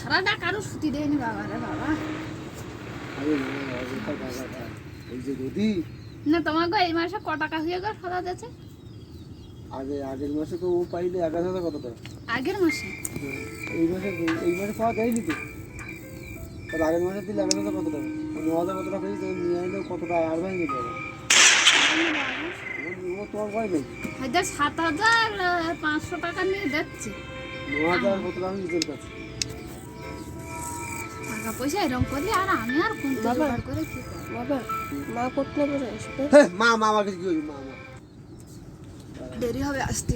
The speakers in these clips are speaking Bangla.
সারাটা কারো ছুটি দেয়নি বাবা রে বাবা। না তোমাকে এই মাসে ক টাকা হয়ে গেল সাদা দিয়েছে? আগের মাসে তো ও পাইলে 11,000 কত টাকা? আগের মাসে? এই মাসে পাওয়া যায়নি তো। তাহলে আগের মাসে দিলে 11,000 কত টাকা? 9,000 কত টাকা পেয়েছে, নিয়ে আইলেও কত টাকা আর ভাঙে যাবে। ও তোমার ভয় নেই। 7,500 টাকা নিয়ে যাচ্ছে। 9,000 কত টাকা নিজের কাছে। টাকা পয়সা এরকম করলে আর আমি আর কোন জোগাড় করে কি করব? বাবা মা করতে পারে আসবে। মা আমার কাছে কি হইবে? মা দেরি হবে আসতে।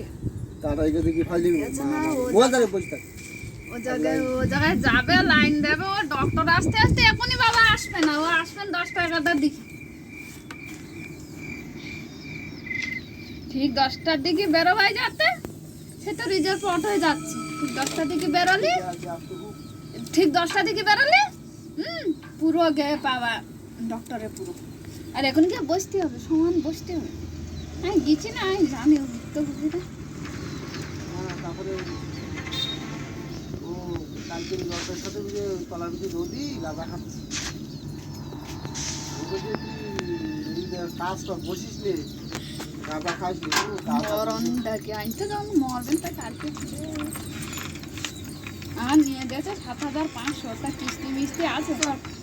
তাড়াতাড়ি করে কি ফাল দিবি? আচ্ছা, না, মোবাইল ধরে বসে থাক। ও জায়গায় যাবে, লাইন দেবে, ও ডক্টর আসতে আসতে এখনই বাবা আসবে না, ও আসবেন 10টা 11টার দিকে। ঠিক 10টার দিকে বেরোবাই যাতে, সে তো রিজার্ভ পট হয়ে যাচ্ছে। ঠিক 10টার দিকে বেরোলি, ঠিক 10টার দিকে বেরোলি পুরো গে পাবা ডক্টরে পুরো। আর এখন গিয়ে বসতে হবে, সমান বসতে হবে। আমি গেছি না, আমি জানি তো বুঝিটা। তারপরে ও কালকে লতার সাথে যে তলার ভিতরে নদী গাঁদা খাচ্ছে। কাজটা বসিস নে, গাঁদা খাস নে। মরণটাকে আনতে যখন মরবেন তা কালকে আর নিয়ে গেছে 7,500 টা কিস্তি মিস্তি আছে।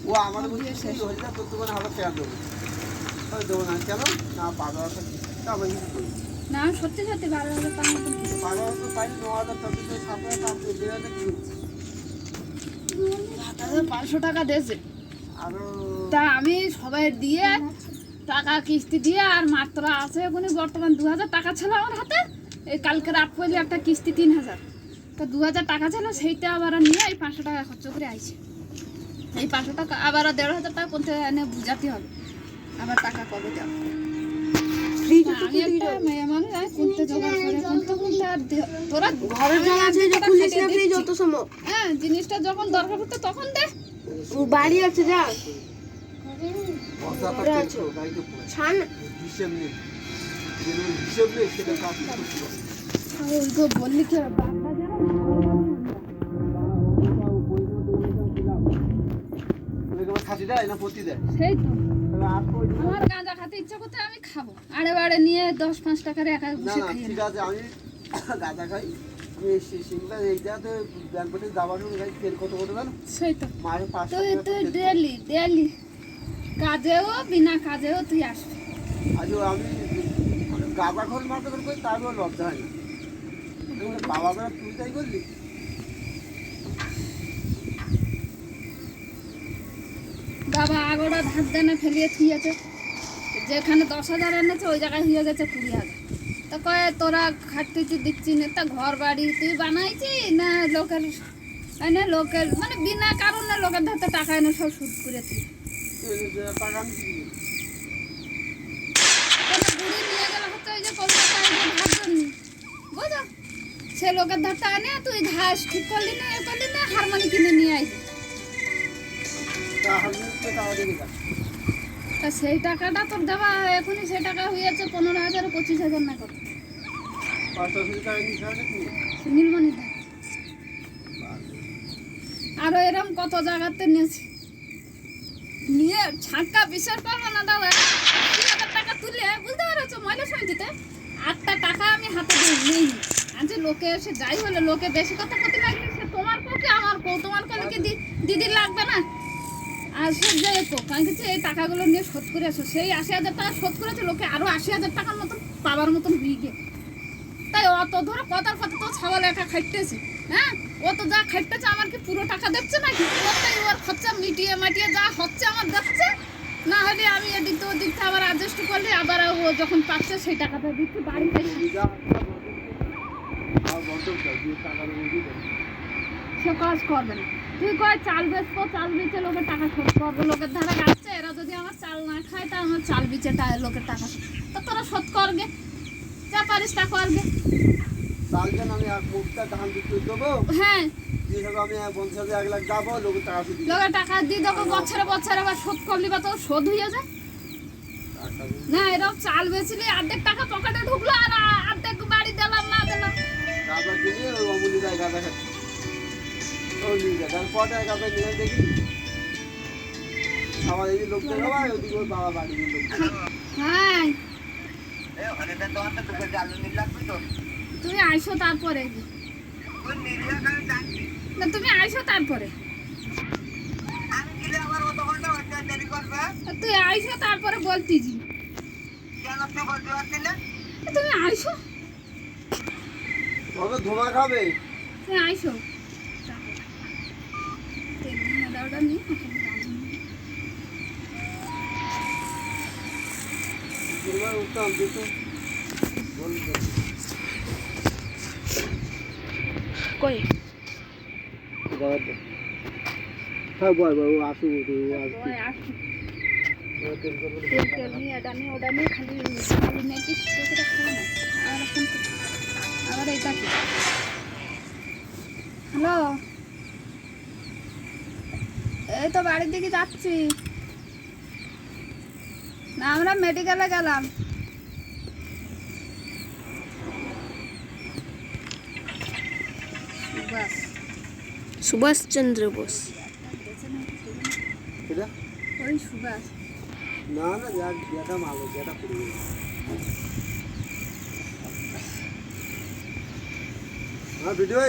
ও আমাদের বলছে শেষ হয়ে যায়, তোর দোকানে আবার ফেয়ার দেবো। দেবো না কেন? না 12,000 কিস্তি আবার কিছু করি না, সত্যি সত্যি 12,000 টাকা মতন কিস্তি। 12,000 পাই 9,000 টাকা 7,000 টাকা কি হচ্ছে? 7,500 টাকা দিয়েছে। আরো তা আমি সবাই দিয়ে টাকা কিস্তি দিয়ে আর মাত্র আছে এখনই বর্তমান 2,000 টাকা ছিল আমার হাতে। এই কালকে রাত পড়লে একটা কিস্তি 3,000, তা 2,000 টাকা ছিল, সেইটা আবার নিয়ে এই 500 টাকা খরচ করে আইছে। এই 500 টাকা আবার 1,500 টাকা কোনতে এনে বুঝাতে হবে, আবার টাকা কবে দেওয়া। আমি একটা মেয়ে মানুষ, আমি কোনতে জোগাড় করে কোনতে আর তোরা ঘরের জায়গা আছে যে খুলিস না ফ্রিজ যত সময়। হ্যাঁ, জিনিসটা যখন দরকার পড়তো তখন দে। বাড়ি আছে যা বস্তাটা কেটো গাইতে পড়ে ছান হিসেব নেই, যেন হিসেব নেই সেটা কাজ করতে হবে। ওই গো বললি কি হবে, বাবা যেন খাসি দেয় না প্রতি দেয়? সেই তো আমার গাঁজা খেতে ইচ্ছা করতে আমি খাবো, আড়ে বাড়ে নিয়ে 10-5 টাকার একা না বসে না খাই ঠিক আছে, আমি গাঁজা খাই। আমি সেগুলা এইটাতে ব্যাংকটে যাবার সময় খাই তেল কত কত জানো? সেই তো মাসে 500 তুই টাকা তুই তেল। ডেলি কাজেও বিনা কাজেও তুই আসবি। আজও আমি গাঁজা খোল মারতে করি, তারপর লজ্জা হয় না। বাবা বেড়া তুই তাই করলি? বাবা আগোড়া ধার দেনে ফেলিয়ে থুয়েছে, যেখানে 10,000 এনেছে ওই জায়গায় হয়ে গেছে 20,000। তা কয়ে তোরা খাটতে দিচ্ছি না, তা ঘর বাড়ি তুই বানাইছি না লোকের এনে, লোকের মানে বিনা কারণে লোকের ধারতে টাকা এনে সব সুদ করে তুই টাকা আমি কি দিই? কোনো বুড়ি নিয়ে গেলে হয়তো এই যে কলকাতায় যে ধার জন্য বুঝো, সে লোকের ধারটা এনে তুই ঘাস ঠিক করলি না, এ করলি না, হারমোনি কিনে নিয়ে আইলি। তা সেই টাকাটা তোর দেওয়া এখনই, সেই টাকা হয়েছে 15,000 25,000 না কত নীলমণি ধার। আরো এরকম কত জায়গাতে নিয়েছি, নিয়ে ছাঁকা বিশ্বাস করবো না দাদা, 80,000 টাকা তুলে বুঝতে পারছো ময়লা সমিতিতে 8টা টাকা আমি হাতে দিয়ে নেই। আজ লোকে এসে যাই হলো, লোকে বেশি কথা করতে লাগলে সে তোমার পক্ষে আমার পো, তোমার কলে কি দিদির লাগবে না? আর সে যাই হোক আমি কিছু এই টাকাগুলো নিয়ে শোধ করে আসো, সেই 80,000 টাকা শোধ করেছে, লোকে আরো 80,000 টাকার মতন পাবার মতন হয়ে গে। তাই অত ধরো কথার কথা তো ছাগল একা খাইতেছে, হ্যাঁ ও তো যা খাইতেছে আমার কি পুরো টাকা দিচ্ছে নাকি? ওটাই ওর খরচা মিটিয়ে মাটিয়ে যা হচ্ছে আমার দিচ্ছে, না হলে আমি এদিক তো ওদিক আবার অ্যাডজাস্ট করলে আবার ও যখন পাচ্ছে সেই টাকাটা দিচ্ছি বাড়িতে। সে কাজ করবে না, তুই কয় চাল বেচবো, চাল বেচে লোকের টাকা শোধ করবো, লোকের ধারা গাচ্ছে, এরা যদি আমার চাল না খায় তা আমার চাল বেচে লোকের টাকা তা তোরা শোধ করবে, যা পারিস তা করবে। হ্যাঁ লোকের টাকা দিয়ে দেবো, বছরে বছরে আবার শোধ করলি বা তো শোধ হয়ে যায় না। এরকম চাল বেচলি অর্ধেক টাকা পকেটে ঢুকলো আর অর্ধেক বাড়ি দিলাম না দিলাম। ওই নিয়ে যা তার পরে কাউকে নিয়ে দেখি আমার এই যে লোক দেখাবা ওদিকে ওর বাবা বাড়ি লোক হ্যাঁ তুমি আইসো তারপরে না তুমি আইসো তারপরে তুই আইসো তারপরে বলতিছি তুমি আইসো ওকে ধোঁয়া খাবে তুমি আইসো ওটা নিয়ে উঠতাম দেখো বলবে কই হ্যাঁ বল বল ও আসুক তুই আসবি ওই আসো তেল নিয়ে এটা নিয়ে ওটা নিয়ে খালি নাকি সেটা খাবে না আবার ফোন করতে আবার এটা কি হ্যালো এই তো বাড়ির দিকে যাচ্ছি না আমরা মেডিকেলে গেলাম সুভাষ সুভাষচন্দ্র বোস এটা ওই সুভাষ না না যেটা ভালো যেটা পড়ে গেছে হ্যাঁ ভিডিও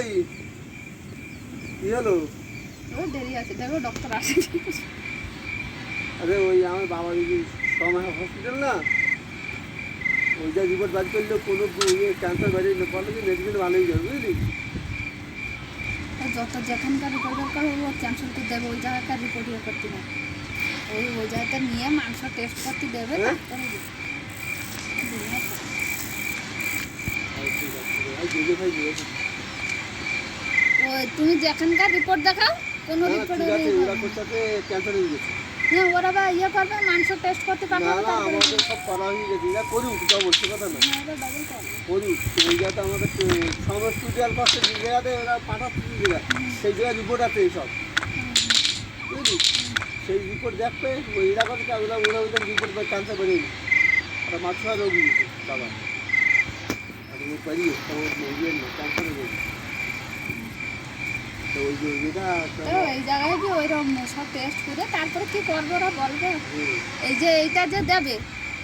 কি হলো ও দেরি আছে দেখো ডক্টর আসে আরে ওই আমার বাবা দিদি সময় হসপিটাল না ওইটা রিপোর্ট বাদ করলে কোনো ক্যান্সার বাড়ি বলে যে মেডিকেল ভালোই যাবে বুঝলি যত যেখানকার রিপোর্ট দরকার ও ক্যান্সেল করে দেবে ওই জায়গাকার রিপোর্ট ইয়ে করতে না ওই জায়গাটা নিয়ে মাংস টেস্ট করতে দেবে তারপরে ওই তুমি যেখানকার রিপোর্ট দেখাও কোনো রিপোর্ট ক্যান্সার হয়ে গেছে হ্যাঁ ওরা বা ইয়ে করবে মাংস টেস্ট করতে না পাঠাবে না আমাদের সব করা হয়ে গেছে এটা করুক তা বলছে কথা না করুক ওই জায়গাতে আমাদের সমস্ত দেওয়ার পাশে যে জায়গাতে ওরা পাঠাচ্ছে যে জায়গা সেই জায়গায় রিপোর্ট আছে এইসব বুঝলি সেই রিপোর্ট দেখবে ওই এলাকা থেকে ওরা ওরা ওদের রিপোর্ট বা ক্যান্সার বেরিয়ে গেছে ওরা মাছ রোগ দিয়েছে বাবা আর ও পারিয়ে ক্যান্সারের রোগ তো ওই যে যেটা এই জায়গায় কি ওইরকম সব টেস্ট করে তারপরে কি করবে ওরা বলবে এই যে এইটা যে দেবে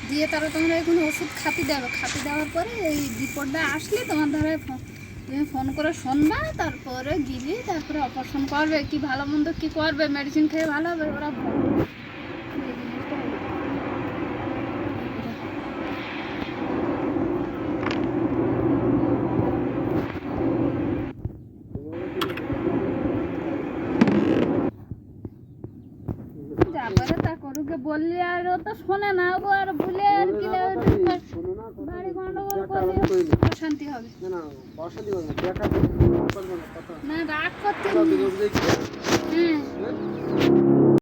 দিয়ে তারা তোমরা এখন ওষুধ খাতি দেবে খাতি দেওয়ার পরে এই রিপোর্টটা আসলে তোমার ধরে তুমি ফোন করে শুনবা তারপরে গিয়ে তারপরে অপারেশন করবে কি ভালো মন্দ কি করবে মেডিসিন খেয়ে ভালো হবে ওরা বলবে। এই জিনিসটা হলো। যা পারে তা করুকে বললি আর ও তো শোনে না ও আর ভুলে আর কি বাড়ি গন্ডগোল করলে অশান্তি হবে না না অশান্তি করবে দেখা না রাগ করতে কথা হ্যাঁ